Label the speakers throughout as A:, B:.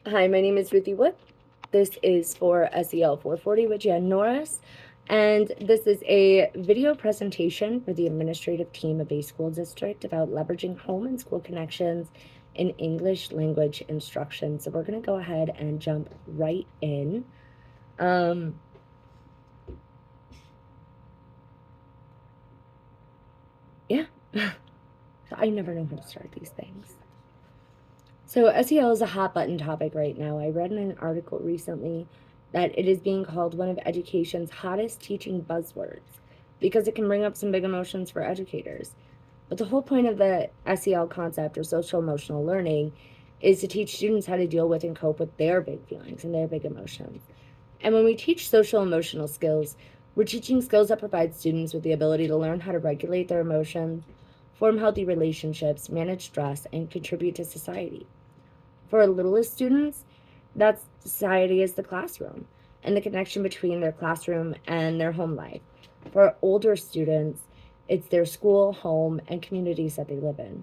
A: Hi, my name is Ruthie Wood. This is for ESL-440 with Jan Norris, and this is a video presentation for the administrative team of a school district about leveraging home and school connections in English language instruction. So we're going to go ahead and jump right in. Yeah, I never know how to start these things. So SEL is a hot button topic right now. I read in an article recently that it is being called one of education's hottest teaching buzzwords because it can bring up some big emotions for educators. But the whole point of the SEL concept, or social emotional learning, is to teach students how to deal with and cope with their big feelings and their big emotions. And when we teach social emotional skills, we're teaching skills that provide students with the ability to learn how to regulate their emotions, form healthy relationships, manage stress, and contribute to society. For our littlest students, that society is the classroom and the connection between their classroom and their home life. For our older students, it's their school, home, and communities that they live in.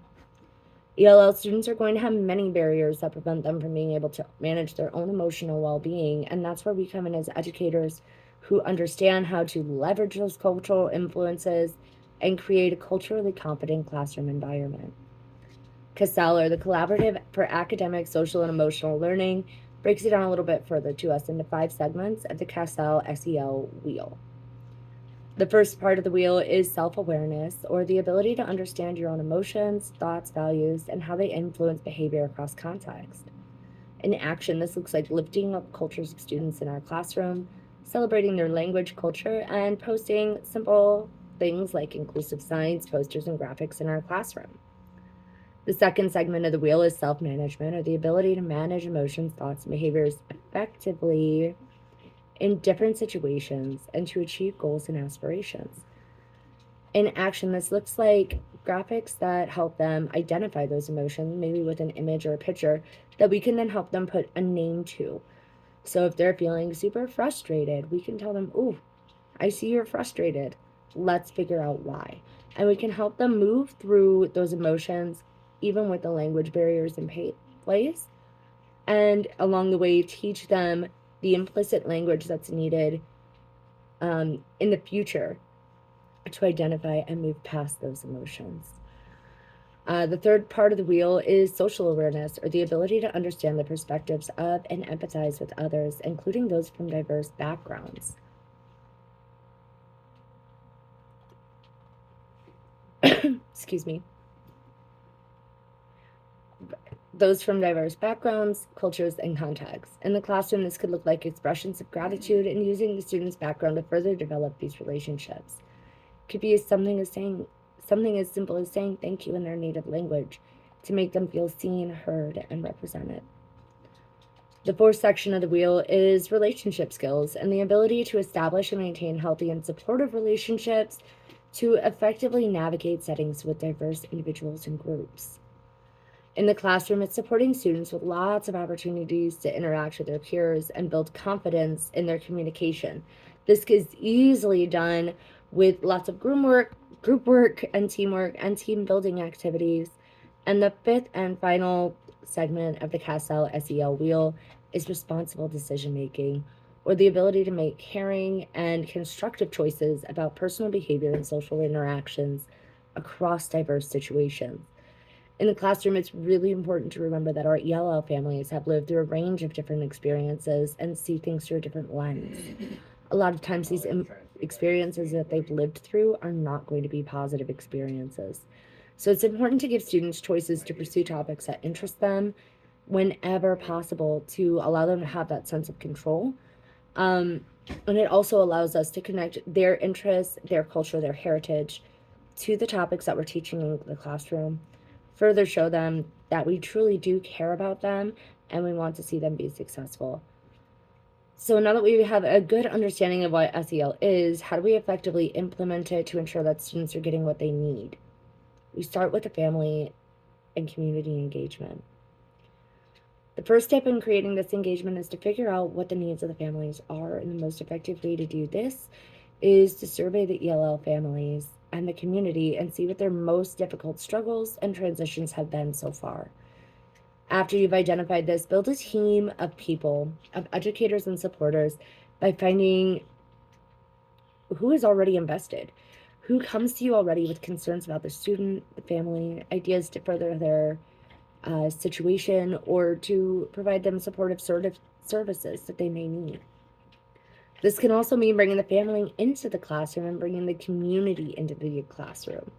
A: ELL students are going to have many barriers that prevent them from being able to manage their own emotional well-being, and that's where we come in as educators who understand how to leverage those cultural influences and create a culturally competent classroom environment. CASEL, or the Collaborative for Academic, Social, and Emotional Learning, breaks it down a little bit further to us into 5 segments of the CASEL SEL wheel. The first part of the wheel is self-awareness, or the ability to understand your own emotions, thoughts, values, and how they influence behavior across context. In action, this looks like lifting up cultures of students in our classroom, celebrating their language, culture, and posting simple things like inclusive signs, posters, and graphics in our classroom. The second segment of the wheel is self-management, or the ability to manage emotions, thoughts, and behaviors effectively in different situations and to achieve goals and aspirations. In action, this looks like graphics that help them identify those emotions, maybe with an image or a picture that we can then help them put a name to. So if they're feeling super frustrated, we can tell them, "Ooh, I see you're frustrated. Let's figure out why." And we can help them move through those emotions, even with the language barriers in place. And along the way, teach them the implicit language that's needed in the future to identify and move past those emotions. The third part of the wheel is social awareness, or the ability to understand the perspectives of and empathize with others, including those from diverse backgrounds. Excuse me. Those from diverse backgrounds, cultures, and contexts. In the classroom, this could look like expressions of gratitude and using the student's background to further develop these relationships. It could be something as simple as saying thank you in their native language to make them feel seen, heard, and represented. The fourth section of the wheel is relationship skills and the ability to establish and maintain healthy and supportive relationships to effectively navigate settings with diverse individuals and groups. In the classroom, it's supporting students with lots of opportunities to interact with their peers and build confidence in their communication. This is easily done with lots of group work, and teamwork, and team building activities. And the fifth and final segment of the CASEL SEL wheel is responsible decision making, or the ability to make caring and constructive choices about personal behavior and social interactions across diverse situations. In the classroom, it's really important to remember that our ELL families have lived through a range of different experiences and see things through a different lens. A lot of times, these experiences that they've lived through are not going to be positive experiences. So it's important to give students choices to pursue topics that interest them whenever possible to allow them to have that sense of control. And it also allows us to connect their interests, their culture, their heritage to the topics that we're teaching in the classroom, further show them that we truly do care about them and we want to see them be successful. So now that we have a good understanding of what SEL is, how do we effectively implement it to ensure that students are getting what they need? We start with the family and community engagement. The first step in creating this engagement is to figure out what the needs of the families are, and the most effective way to do this is to survey the ELL families and the community and see what their most difficult struggles and transitions have been so far. After you've identified this, build a team of people, of educators and supporters, by finding who is already invested, who comes to you already with concerns about the student, the family, ideas to further their situation, or to provide them supportive services that they may need. This can also mean bringing the family into the classroom and bringing the community into the classroom.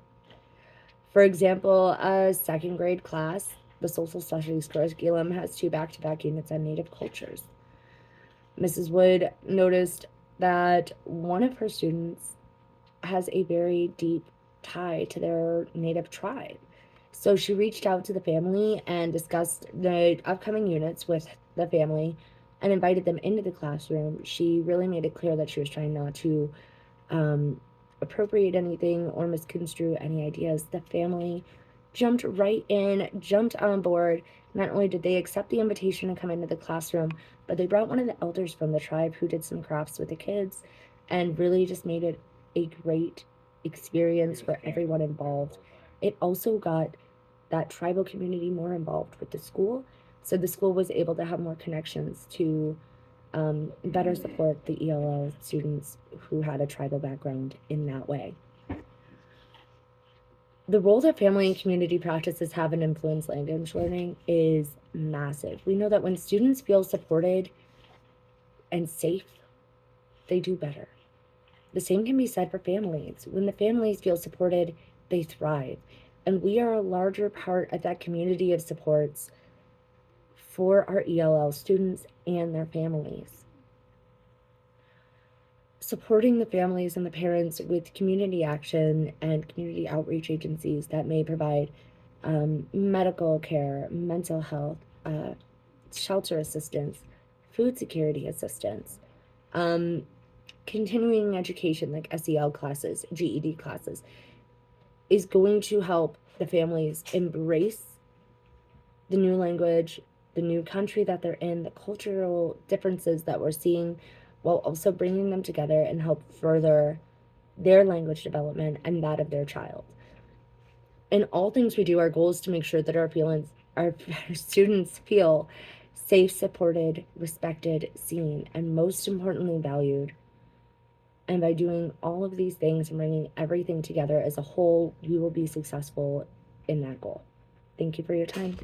A: For example, a second grade class, the social studies curriculum has 2 back-to-back units on Native cultures. Mrs. Wood noticed that one of her students has a very deep tie to their Native tribe. So she reached out to the family and discussed the upcoming units with the family and invited them into the classroom. She really made it clear that she was trying not to appropriate anything or misconstrue any ideas. The family jumped right in, jumped on board. Not only did they accept the invitation to come into the classroom, but they brought one of the elders from the tribe who did some crafts with the kids and really just made it a great experience for everyone involved. It also got that tribal community more involved with the school, so the school was able to have more connections to better support the ELL students who had a tribal background in that way. The role that family and community practices have in influence language learning is massive. We know that when students feel supported and safe, they do better. The same can be said for families. When the families feel supported, they thrive. And we are a larger part of that community of supports for our ELL students and their families. Supporting the families and the parents with community action and community outreach agencies that may provide medical care, mental health, shelter assistance, food security assistance, continuing education like SEL classes, GED classes, is going to help the families embrace the new language, the new country that they're in, the cultural differences that we're seeing, while also bringing them together and help further their language development and that of their child. In all things we do, our goal is to make sure that our students feel safe, supported, respected, seen, and most importantly, valued. And by doing all of these things and bringing everything together as a whole, we will be successful in that goal. Thank you for your time.